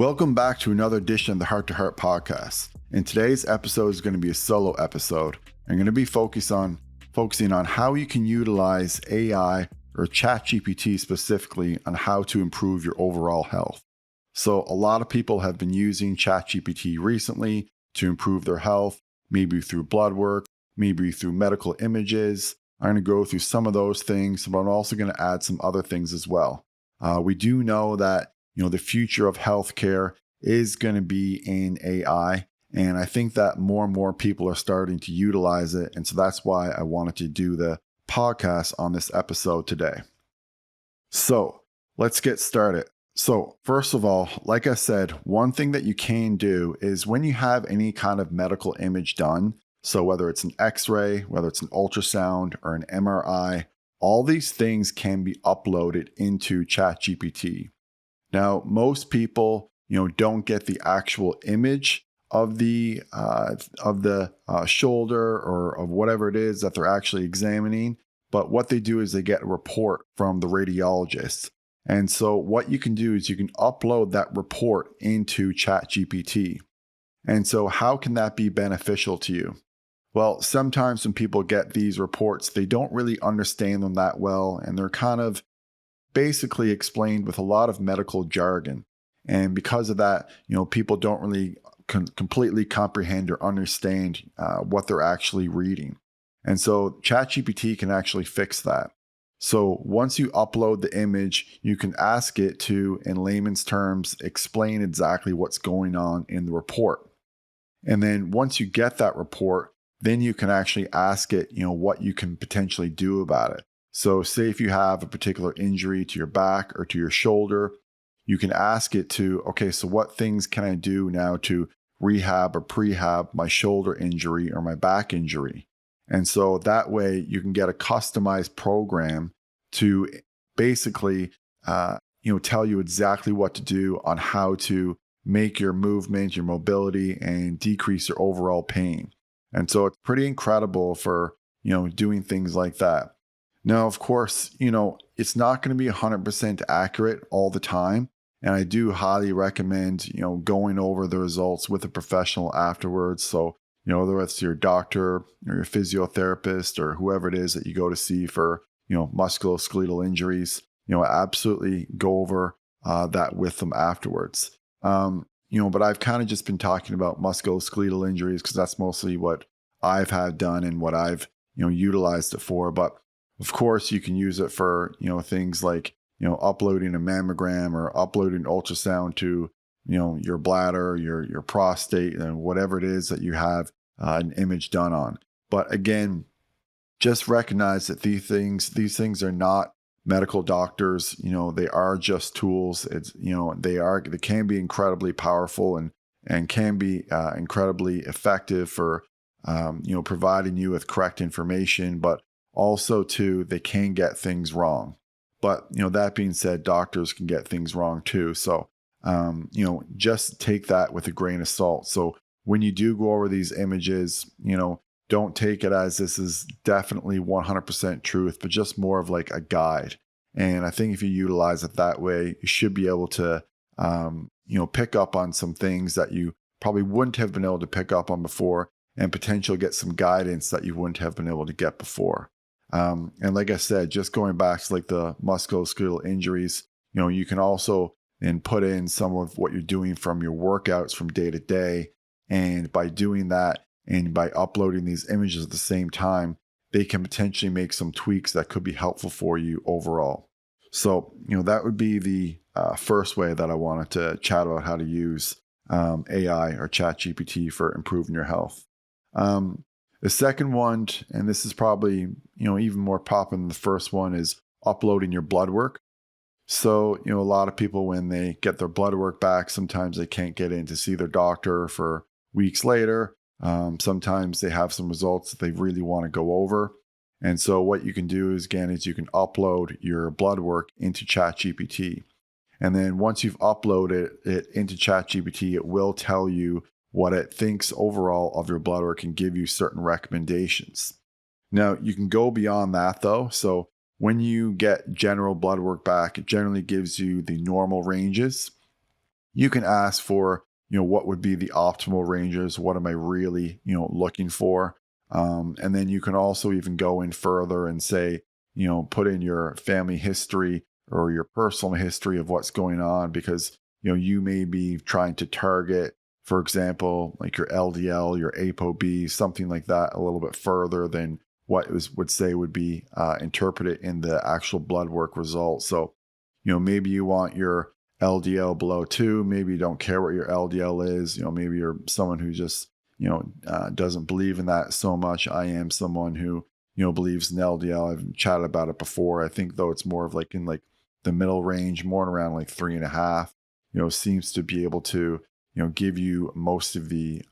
Welcome back to another edition of the Hart2Heart Podcast. And today's episode is going to be a solo episode. I'm going to be focusing on how you can utilize AI or ChatGPT specifically on how to improve your overall health. So a lot of people have been using ChatGPT recently to improve their health, maybe through blood work, maybe through medical images. I'm going to go through some of those things, but I'm also going to add some other things as well. We do know that the future of healthcare is going to be in AI. And I think that more and more people are starting to utilize it. And so that's why I wanted to do the podcast on this episode today. So let's get started. So first of all, like I said, one thing that you can do is when you have any kind of medical image done, so whether it's an X-ray, whether it's an ultrasound or an MRI, all these things can be uploaded into ChatGPT. Now, most people, don't get the actual image of the shoulder or of whatever it is that they're actually examining. But what they do is they get a report from the radiologist. And so what you can do is you can upload that report into ChatGPT. And so how can that be beneficial to you? Well, sometimes when people get these reports, they don't really understand them that well, and they're kind of basically explained with a lot of medical jargon. And because of that, people don't really completely comprehend or understand what they're actually reading. And so ChatGPT can actually fix that. So once you upload the image, you can ask it to, in layman's terms, explain exactly what's going on in the report. And then once you get that report, then you can actually ask it, what you can potentially do about it. So say if you have a particular injury to your back or to your shoulder, you can ask it to, okay, so what things can I do now to rehab or prehab my shoulder injury or my back injury? And so that way you can get a customized program to basically, tell you exactly what to do on how to make your movement, your mobility, and decrease your overall pain. And so it's pretty incredible for, doing things like that. Now, of course, it's not going to be 100% accurate all the time. And I do highly recommend, going over the results with a professional afterwards. So, whether it's your doctor or your physiotherapist or whoever it is that you go to see for, musculoskeletal injuries, absolutely go over that with them afterwards. But I've kind of just been talking about musculoskeletal injuries because that's mostly what I've had done and what I've, utilized it for. But of course, you can use it for, things like, uploading a mammogram or uploading ultrasound to, your bladder, your prostate, and whatever it is that you have an image done on. But again, just recognize that these things are not medical doctors. They are just tools. It's, they can be incredibly powerful and can be incredibly effective for, providing you with correct information, but also too, they can get things wrong. But, that being said, doctors can get things wrong too. So, just take that with a grain of salt. So when you do go over these images, don't take it as this is definitely 100% truth, but just more of like a guide. And I think if you utilize it that way, you should be able to, pick up on some things that you probably wouldn't have been able to pick up on before and potentially get some guidance that you wouldn't have been able to get before. And like I said, just going back to like the musculoskeletal injuries, you can also then put in some of what you're doing from your workouts from day to day. And by doing that and by uploading these images at the same time, they can potentially make some tweaks that could be helpful for you overall. So, that would be the first way that I wanted to chat about how to use AI or ChatGPT for improving your health. The second one, and this is probably, even more popular than the first one, is uploading your blood work. So, a lot of people, when they get their blood work back, sometimes they can't get in to see their doctor for weeks later. Sometimes they have some results that they really want to go over. And so what you can do is, again, is you can upload your blood work into ChatGPT. And then once you've uploaded it into ChatGPT, it will tell you what it thinks overall of your blood work and give you certain recommendations. Now, you can go beyond that though. So when you get general blood work back, it generally gives you the normal ranges. You can ask for, what would be the optimal ranges? What am I really, looking for? And then you can also even go in further and say, put in your family history or your personal history of what's going on, because, you may be trying to target, for example, like your LDL, your ApoB, something like that, a little bit further than what would be interpreted in the actual blood work results. So, maybe you want your LDL below 2. Maybe you don't care what your LDL is. Maybe you're someone who just, doesn't believe in that so much. I am someone who, believes in LDL. I've chatted about it before. I think though it's more of like in like the middle range, more around like 3.5, seems to be able to, give you most of the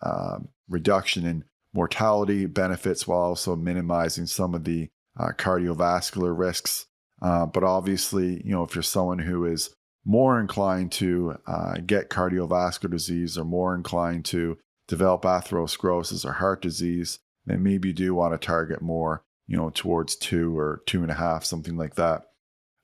reduction in mortality benefits while also minimizing some of the cardiovascular risks. But obviously, if you're someone who is more inclined to get cardiovascular disease or more inclined to develop atherosclerosis or heart disease, then maybe you do want to target more, towards 2 or 2.5, something like that.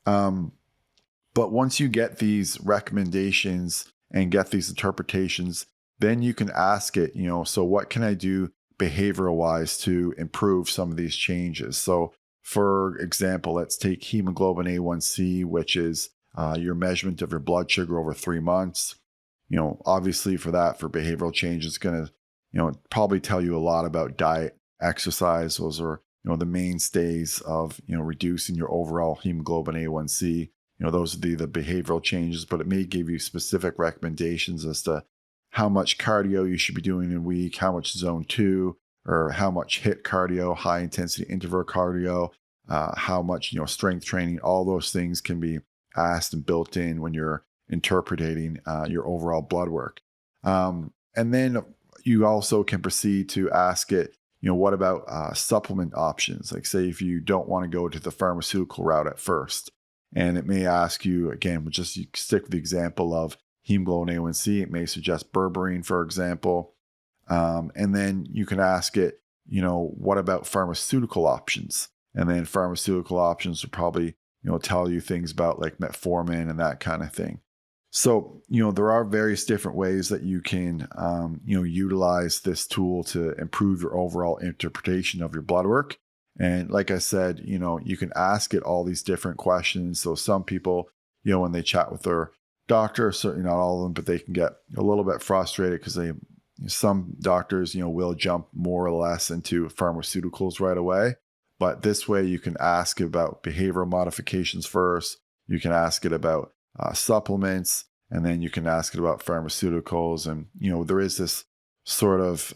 But once you get these recommendations and get these interpretations, then you can ask it, so what can I do behavioral wise to improve some of these changes? So for example, let's take hemoglobin A1C, which is your measurement of your blood sugar over 3 months. Obviously for behavioral change, it's going to, probably tell you a lot about diet, exercise. Those are, the mainstays of, reducing your overall hemoglobin A1C. Those are the behavioral changes, but it may give you specific recommendations as to how much cardio you should be doing in a week, how much zone 2, or how much HIIT cardio, high intensity interval cardio, how much, strength training. All those things can be asked and built in when you're interpreting your overall blood work. And then you also can proceed to ask it, what about supplement options? Like say if you don't want to go to the pharmaceutical route at first, and it may ask you, again, we'll just stick with the example of hemoglobin A1C. It may suggest berberine, for example. And then you can ask it, what about pharmaceutical options? And then pharmaceutical options will probably, tell you things about like metformin and that kind of thing. So, there are various different ways that you can, utilize this tool to improve your overall interpretation of your blood work. And like I said, you can ask it all these different questions. So some people, when they chat with their doctor, certainly not all of them, but they can get a little bit frustrated because some doctors, will jump more or less into pharmaceuticals right away. But this way you can ask about behavioral modifications first. You can ask it about supplements, and then you can ask it about pharmaceuticals. And, there is this sort of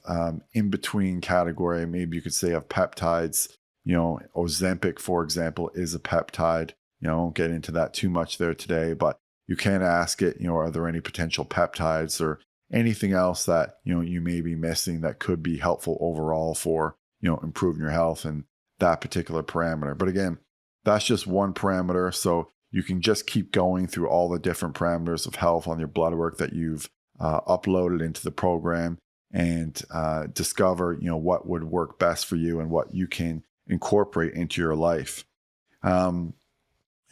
in-between category, maybe you could say, of peptides. Ozempic, for example, is a peptide. I won't get into that too much there today, but you can ask it, are there any potential peptides or anything else that, you may be missing that could be helpful overall for, improving your health and that particular parameter. But again, that's just one parameter. So you can just keep going through all the different parameters of health on your blood work that you've uploaded into the program and discover, what would work best for you and what you can incorporate into your life. And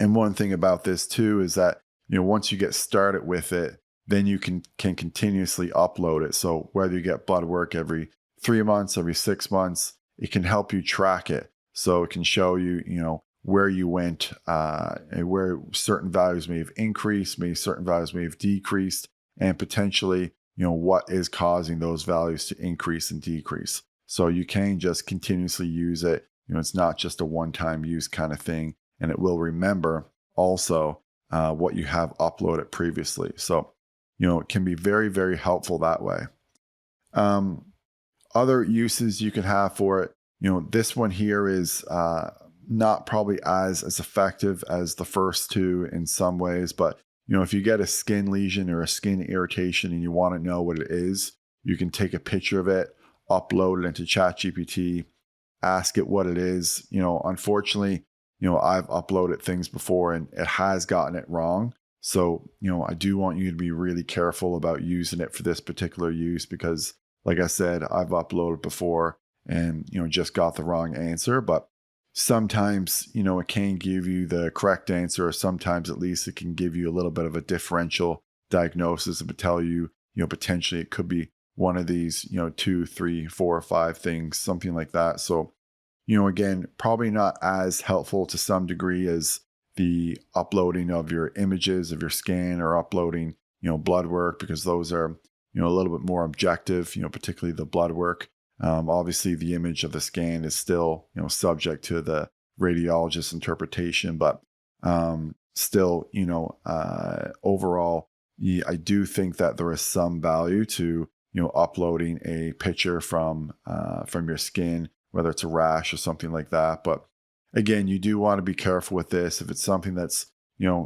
one thing about this too is that, once you get started with it, then you can continuously upload it. So whether you get blood work every 3 months, every 6 months, it can help you track it. So it can show you, where you went, and where certain values may have increased, maybe certain values may have decreased, and potentially, what is causing those values to increase and decrease. So you can just continuously use it. It's not just a one-time use kind of thing, and it will remember also what you have uploaded previously. So, it can be very, very helpful that way. Other uses you can have for it, this one here is not probably as effective as the first two in some ways, but if you get a skin lesion or a skin irritation and you want to know what it is, you can take a picture of it, upload it into ChatGPT, ask it what it is. Unfortunately, I've uploaded things before and it has gotten it wrong. So, I do want you to be really careful about using it for this particular use because, like I said, I've uploaded before and, just got the wrong answer. But sometimes, it can give you the correct answer, or sometimes at least it can give you a little bit of a differential diagnosis. It would tell you, potentially it could be one of these, 2, 3, 4, or 5 things, something like that. So, again, probably not as helpful to some degree as the uploading of your images of your scan or uploading, blood work, because those are, a little bit more objective, particularly the blood work. Obviously, the image of the scan is still, subject to the radiologist's interpretation, but still, overall, I do think that there is some value to, uploading a picture from your skin, whether it's a rash or something like that. But again, you do want to be careful with this. If it's something that's,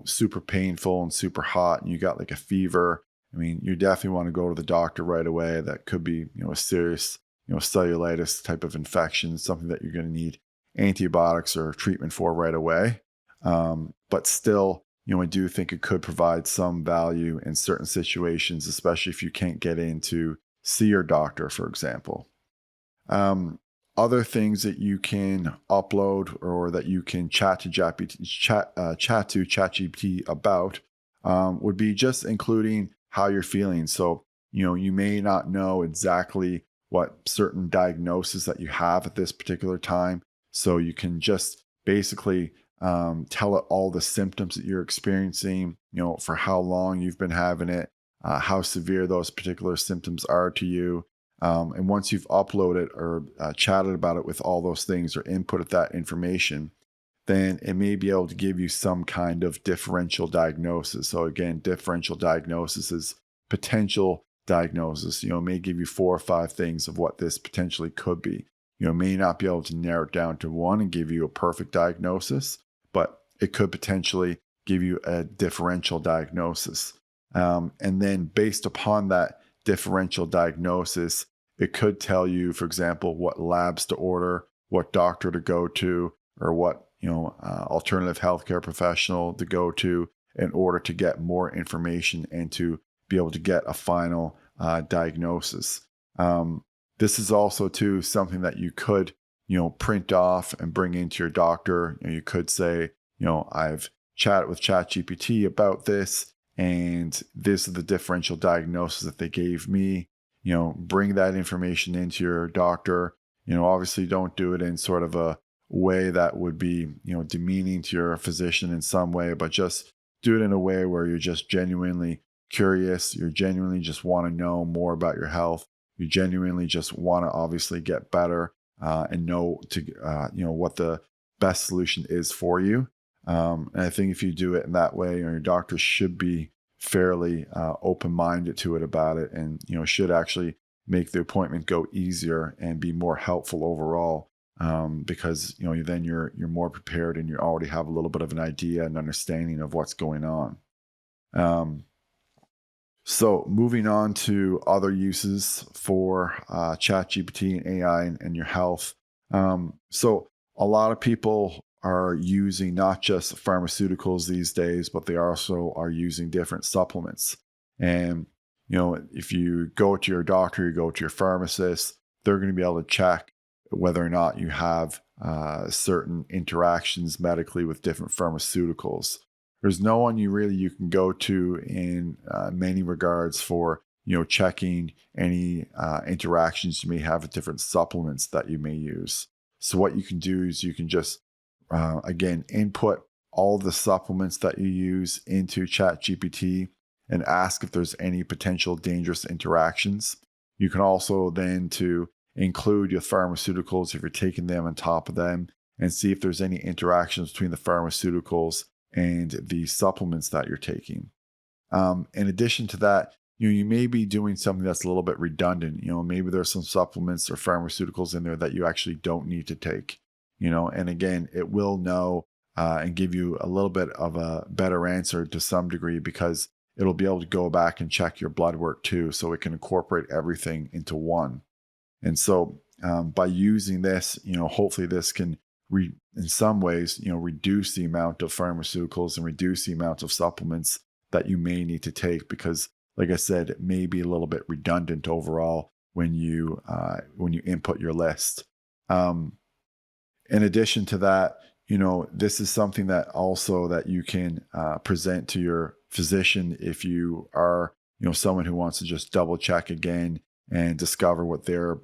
super painful and super hot and you got like a fever, I mean, you definitely want to go to the doctor right away. That could be, a serious, cellulitis type of infection, something that you're going to need antibiotics or treatment for right away. But still, I do think it could provide some value in certain situations, especially if you can't get in to see your doctor, for example. Other things that you can upload or that you can chat to ChatGPT about would be just including how you're feeling. So, you may not know exactly what certain diagnosis that you have at this particular time. So you can just basically tell it all the symptoms that you're experiencing, for how long you've been having it, how severe those particular symptoms are to you. And once you've uploaded or chatted about it with all those things or inputted that information, then it may be able to give you some kind of differential diagnosis. So again, differential diagnosis is potential diagnosis. It may give you 4 or 5 things of what this potentially could be. May not be able to narrow it down to one and give you a perfect diagnosis, but it could potentially give you a differential diagnosis. And then based upon that differential diagnosis, it could tell you, for example, what labs to order, what doctor to go to, or what alternative healthcare professional to go to in order to get more information and to be able to get a final diagnosis. This is also too something that you could, print off and bring into your doctor. You could say, I've chatted with ChatGPT about this, and this is the differential diagnosis that they gave me. Bring that information into your doctor. Obviously don't do it in sort of a way that would be, demeaning to your physician in some way, but just do it in a way where you're just genuinely curious. You genuinely just want to know more about your health. You genuinely just want to obviously get better and know what the best solution is for you. And I think if you do it in that way, your doctor should be fairly open-minded to it about it, and should actually make the appointment go easier and be more helpful overall. Because then you're more prepared and you already have a little bit of an idea and understanding of what's going on. So moving on to other uses for ChatGPT and AI and your health. So a lot of people are using not just pharmaceuticals these days, but they also are using different supplements. And, if you go to your doctor, you go to your pharmacist, they're going to be able to check whether or not you have certain interactions medically with different pharmaceuticals. There's no one you can go to in many regards for, checking any interactions you may have with different supplements that you may use. So what you can do is you can just, again, input all the supplements that you use into ChatGPT and ask if there's any potential dangerous interactions. You can also then to include your pharmaceuticals if you're taking them on top of them and see if there's any interactions between the pharmaceuticals and the supplements that you're taking. In addition to that, you may be doing something that's a little bit redundant. Maybe there's some supplements or pharmaceuticals in there that you actually don't need to take. And again, it will know and give you a little bit of a better answer to some degree, because it'll be able to go back and check your blood work too, so it can incorporate everything into one. And so by using this, hopefully this can in some ways, reduce the amount of pharmaceuticals and reduce the amount of supplements that you may need to take, because like I said, it may be a little bit redundant overall when you input your list. In addition to that, this is something that also that you can present to your physician if you are, someone who wants to just double check again and discover what their,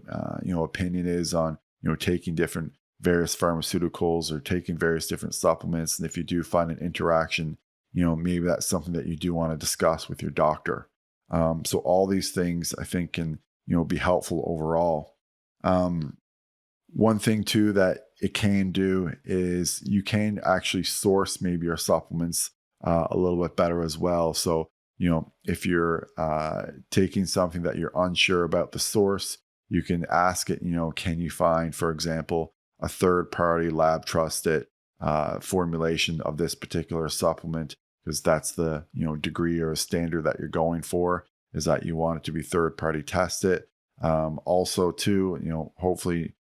opinion is on, taking different various pharmaceuticals or taking various different supplements. And if you do find an interaction, maybe that's something that you do want to discuss with your doctor. So all these things I think can, be helpful overall. One thing too that it can do is you can actually source maybe your supplements a little bit better as well. So, if you're taking something that you're unsure about the source, you can ask it, can you find, for example, a third party lab trusted formulation of this particular supplement? Because that's the, degree or standard that you're going for, is that you want it to be third party tested. Also too, hopefully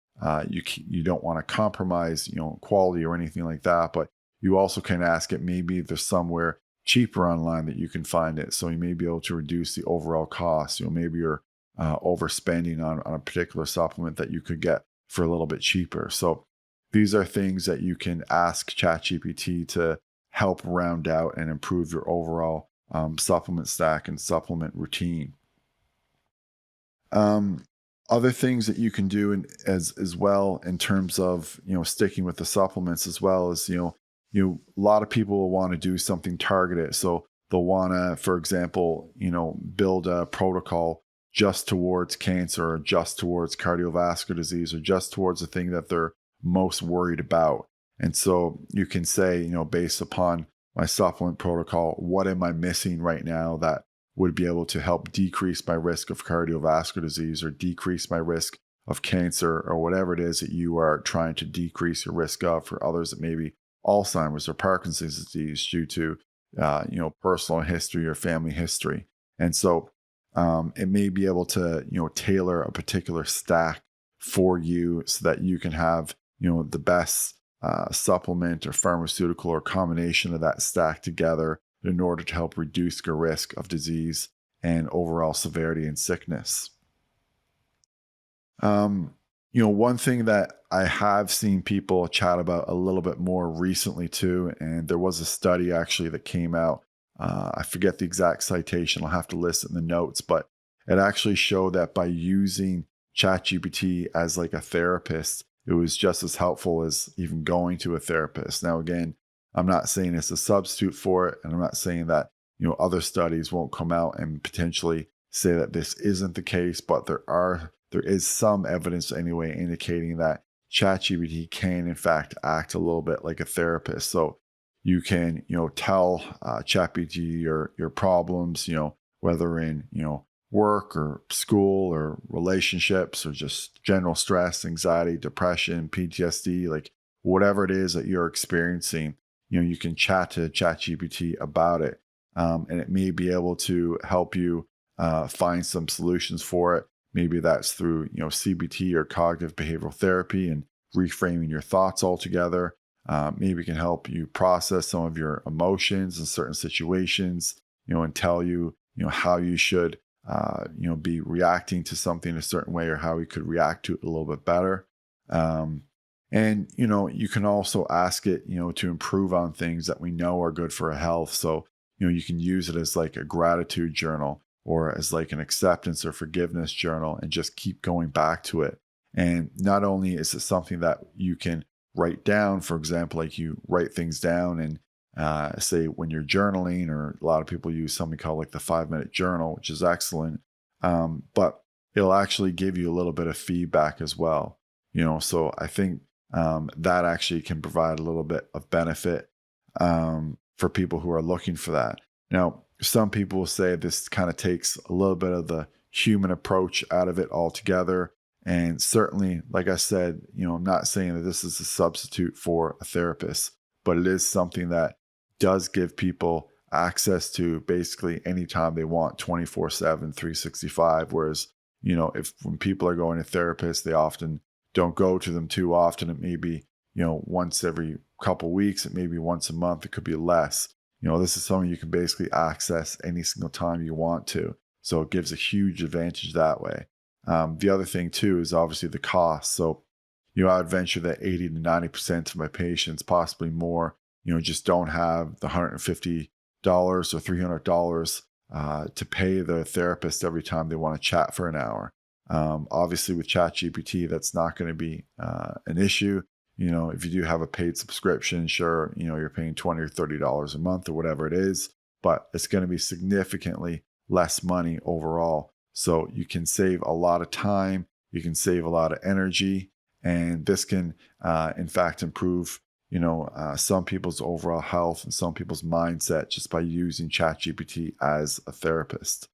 you don't want to compromise, quality or anything like that, but you also can ask it, maybe there's somewhere cheaper online that you can find it. So you may be able to reduce the overall cost. Maybe you're overspending on a particular supplement that you could get for a little bit cheaper. So these are things that you can ask ChatGPT to help round out and improve your overall supplement stack and supplement routine. Other things that you can do as well in terms of, sticking with the supplements as well as, a lot of people will want to do something targeted. So they'll want to, for example, build a protocol just towards cancer or just towards cardiovascular disease or just towards the thing that they're most worried about. And so you can say, based upon my supplement protocol, what am I missing right now that would be able to help decrease my risk of cardiovascular disease or decrease my risk of cancer or whatever it is that you are trying to decrease your risk of. For others, it may be Alzheimer's or Parkinson's disease due to, personal history or family history. And so it may be able to, tailor a particular stack for you so that you can have, the best supplement or pharmaceutical or combination of that stack together in order to help reduce your risk of disease and overall severity and sickness. One thing that I have seen people chat about a little bit more recently too, and there was a study actually that came out, I forget the exact citation, I'll have to list it in the notes, but it actually showed that by using ChatGPT as like a therapist, it was just as helpful as even going to a therapist. Now, again, I'm not saying it's a substitute for it, and I'm not saying that, other studies won't come out and potentially say that this isn't the case, but there is some evidence anyway indicating that ChatGPT can in fact act a little bit like a therapist. So you can, tell ChatGPT your problems, whether in, work or school or relationships or just general stress, anxiety, depression, PTSD, like whatever it is that you're experiencing, you can chat to ChatGPT about it. And it may be able to help you find some solutions for it. Maybe that's through, CBT or cognitive behavioral therapy and reframing your thoughts altogether. Maybe it can help you process some of your emotions in certain situations, and tell you, how you should, be reacting to something a certain way or how you could react to it a little bit better. And, you can also ask it, to improve on things that we know are good for our health. So, you can use it as like a gratitude journal or as like an acceptance or forgiveness journal and just keep going back to it. And not only is it something that you can write down, for example, like you write things down and say when you're journaling, or a lot of people use something called like the 5-minute journal, which is excellent. But it'll actually give you a little bit of feedback as well. So I think that actually can provide a little bit of benefit for people who are looking for that. Now, some people will say this kind of takes a little bit of the human approach out of it altogether. And certainly, like I said, I'm not saying that this is a substitute for a therapist, but it is something that does give people access to basically anytime they want, 24/7, 365. Whereas, when people are going to therapists, they often don't go to them too often. It may be, once every couple weeks, it may be once a month, it could be less. This is something you can basically access any single time you want to. So it gives a huge advantage that way. The other thing too is obviously the cost. So, I would venture that 80 to 90% of my patients, possibly more, just don't have the $150 or $300 to pay the therapist every time they want to chat for an hour. Obviously, with ChatGPT, that's not going to be an issue. If you do have a paid subscription, sure, you're paying $20 or $30 a month or whatever it is, but it's going to be significantly less money overall. So you can save a lot of time, you can save a lot of energy, and this can, in fact, improve, some people's overall health and some people's mindset just by using ChatGPT as a therapist.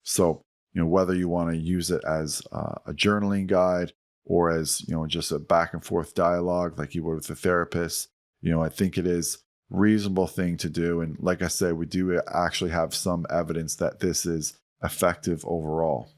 So, whether you want to use it as a journaling guide or as, just a back and forth dialogue like you would with a therapist, I think it is reasonable thing to do. And like I said, we do actually have some evidence that this is effective overall.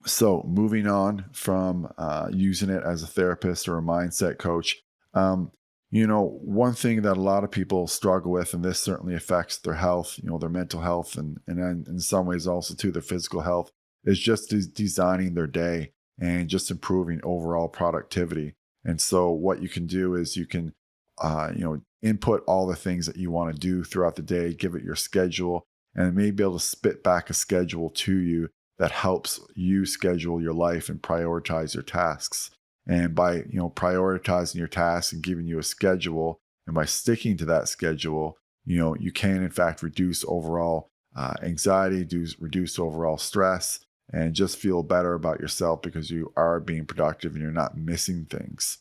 So moving on from using it as a therapist or a mindset coach, one thing that a lot of people struggle with, and this certainly affects their health, their mental health, and in some ways also too their physical health, is just designing their day and just improving overall productivity. And so what you can do is you can, input all the things that you want to do throughout the day, give it your schedule, and it may be able to spit back a schedule to you that helps you schedule your life and prioritize your tasks. And by, prioritizing your tasks and giving you a schedule, and by sticking to that schedule, you can in fact reduce overall anxiety, reduce overall stress, and just feel better about yourself because you are being productive and you're not missing things.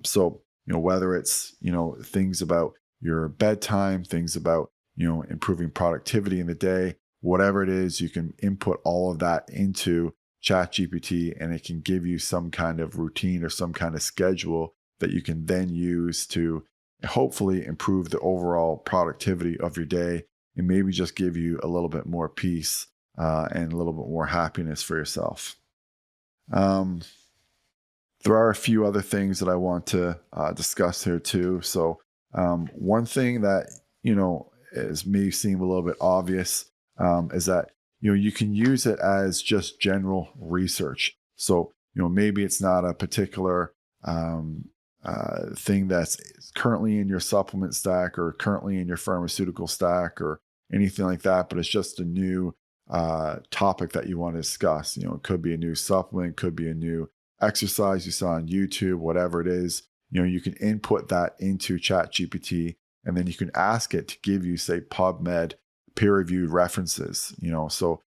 So, whether it's, things about your bedtime, things about, improving productivity in the day, whatever it is, you can input all of that into ChatGPT and it can give you some kind of routine or some kind of schedule that you can then use to hopefully improve the overall productivity of your day and maybe just give you a little bit more peace and a little bit more happiness for yourself. There are a few other things that I want to discuss here too. So one thing that, may seem a little bit obvious is that, you can use it as just general research. So, maybe it's not a particular thing that's currently in your supplement stack or currently in your pharmaceutical stack or anything like that, but it's just a new topic that you want to discuss. It could be a new supplement, could be a new exercise you saw on YouTube, whatever it is. You can input that into ChatGPT and then you can ask it to give you, say, PubMed peer-reviewed references. So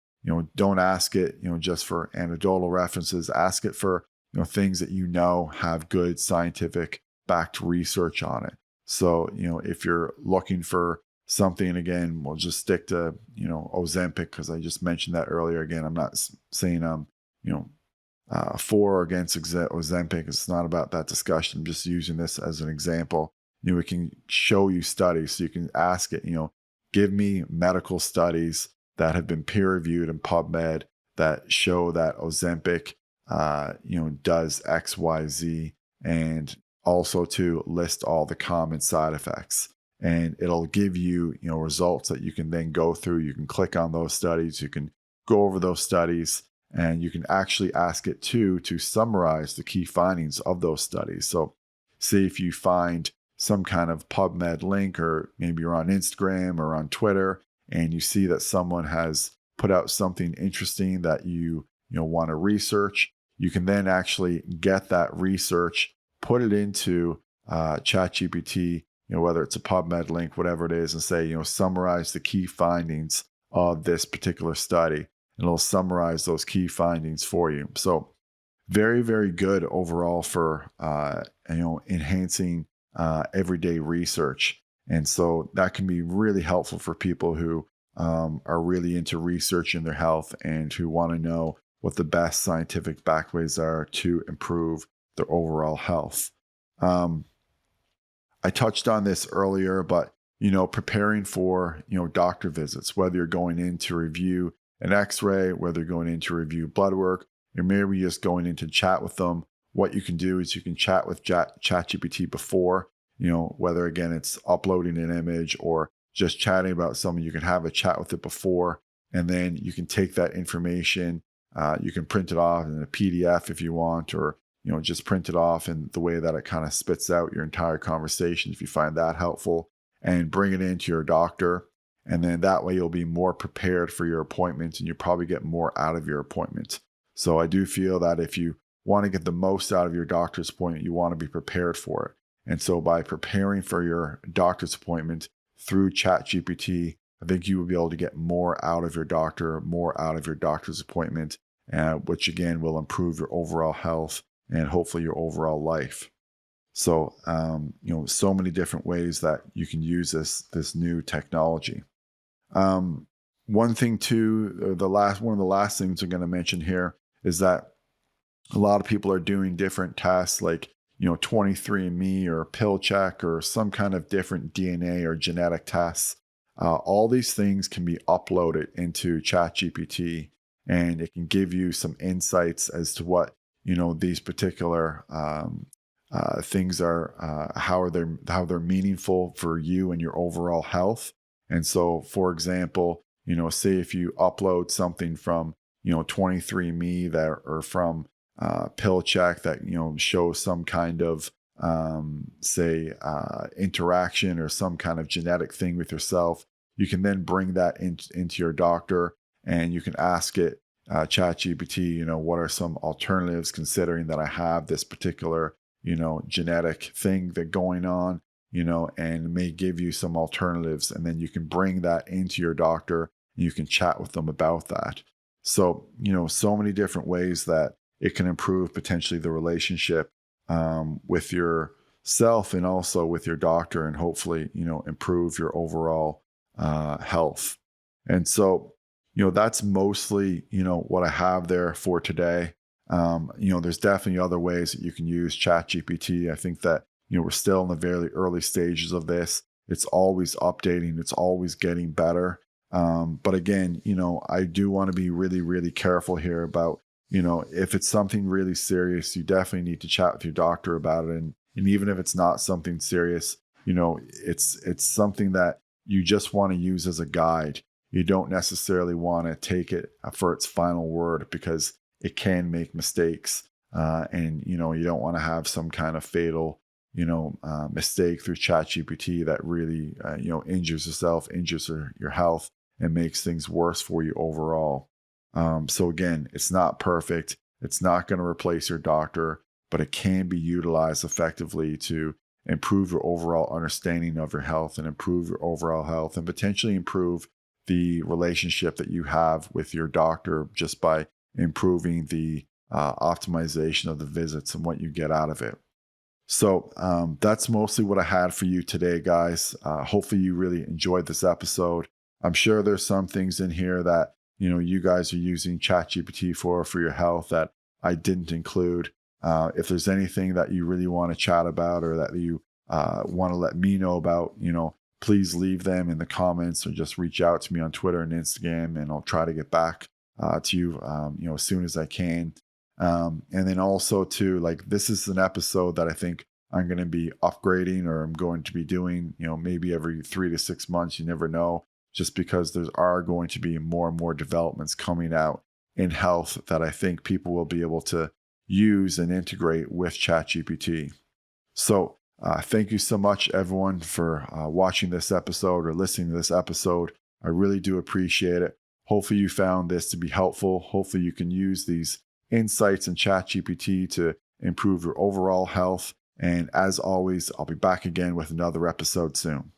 don't ask it just for anecdotal references. Ask it for things that have good scientific backed research on it. So if you're looking for something, and again, we'll just stick to Ozempic because I just mentioned that earlier. Again, I'm not saying for or against Ozempic. It's not about that discussion. I'm just using this as an example. It can show you studies, so you can ask it, give me medical studies that have been peer reviewed in PubMed that show that Ozempic, does X, Y, Z, and also to list all the common side effects. And it'll give you, results that you can then go through. You can click on those studies. You can go over those studies, and you can actually ask it to summarize the key findings of those studies. So, say if you find some kind of PubMed link, or maybe you're on Instagram or on Twitter, and you see that someone has put out something interesting that you want to research, you can then actually get that research, put it into ChatGPT, whether it's a PubMed link, whatever it is, and say, summarize the key findings of this particular study, and it'll summarize those key findings for you. So very, very good overall for enhancing everyday research. And so that can be really helpful for people who are really into researching their health and who want to know what the best scientific backways are to improve their overall health. I touched on this earlier, but preparing for doctor visits, whether you're going in to review an X-ray, whether you're going in to review blood work, or maybe just going in to chat with them. What you can do is you can chat with ChatGPT before, whether again it's uploading an image or just chatting about something. You can have a chat with it before, and then you can take that information. You can print it off in a PDF if you want, or just print it off in the way that it kind of spits out your entire conversation if you find that helpful. and bring it into your doctor. And then that way you'll be more prepared for your appointment and you probably get more out of your appointment. So I do feel that if you want to get the most out of your doctor's appointment, you want to be prepared for it. And so by preparing for your doctor's appointment through ChatGPT, I think you will be able to get more out of your doctor, more out of your doctor's appointment, which again will improve your overall health and hopefully your overall life. So, so many different ways that you can use this new technology. One thing too, one of the last things I'm going to mention here is that a lot of people are doing different tests like, 23andMe or pill check or some kind of different DNA or genetic tests. All these things can be uploaded into ChatGPT and it can give you some insights as to what, these particular things are, how they're meaningful for you and your overall health. And so, for example, say if you upload something from, 23andMe that or from pill check that, shows some kind of, interaction or some kind of genetic thing with yourself, you can then bring that into your doctor and you can ask it, ChatGPT, what are some alternatives considering that I have this particular, genetic thing that going on, and may give you some alternatives. And then you can bring that into your doctor and you can chat with them about that. So, so many different ways that it can improve potentially the relationship with yourself and also with your doctor and hopefully, improve your overall health. And so, that's mostly, what I have there for today. There's definitely other ways that you can use ChatGPT. I think that, we're still in the very early stages of this. It's always updating. It's always getting better. But again, I do want to be really, really careful here about, if it's something really serious, you definitely need to chat with your doctor about it. And even if it's not something serious, it's something that you just want to use as a guide. You don't necessarily want to take it for its final word because it can make mistakes. And, you don't want to have some kind of fatal, mistake through ChatGPT that really, injures yourself, injures your health, and makes things worse for you overall. So again, it's not perfect. It's not going to replace your doctor, but it can be utilized effectively to improve your overall understanding of your health and improve your overall health and potentially improve the relationship that you have with your doctor just by improving the optimization of the visits and what you get out of it. So that's mostly what I had for you today, guys. Hopefully you really enjoyed this episode. I'm sure there's some things in here that, you guys are using ChatGPT for your health that I didn't include. If there's anything that you really want to chat about or that you want to let me know about, please leave them in the comments or just reach out to me on Twitter and Instagram, and I'll try to get back to you, as soon as I can. And then also too, like this is an episode that I think I'm going to be upgrading or I'm going to be doing, maybe every 3 to 6 months. You never know, just because there are going to be more and more developments coming out in health that I think people will be able to use and integrate with ChatGPT. So thank you so much, everyone, for watching this episode or listening to this episode. I really do appreciate it. Hopefully you found this to be helpful. Hopefully you can use these insights in ChatGPT to improve your overall health. And as always, I'll be back again with another episode soon.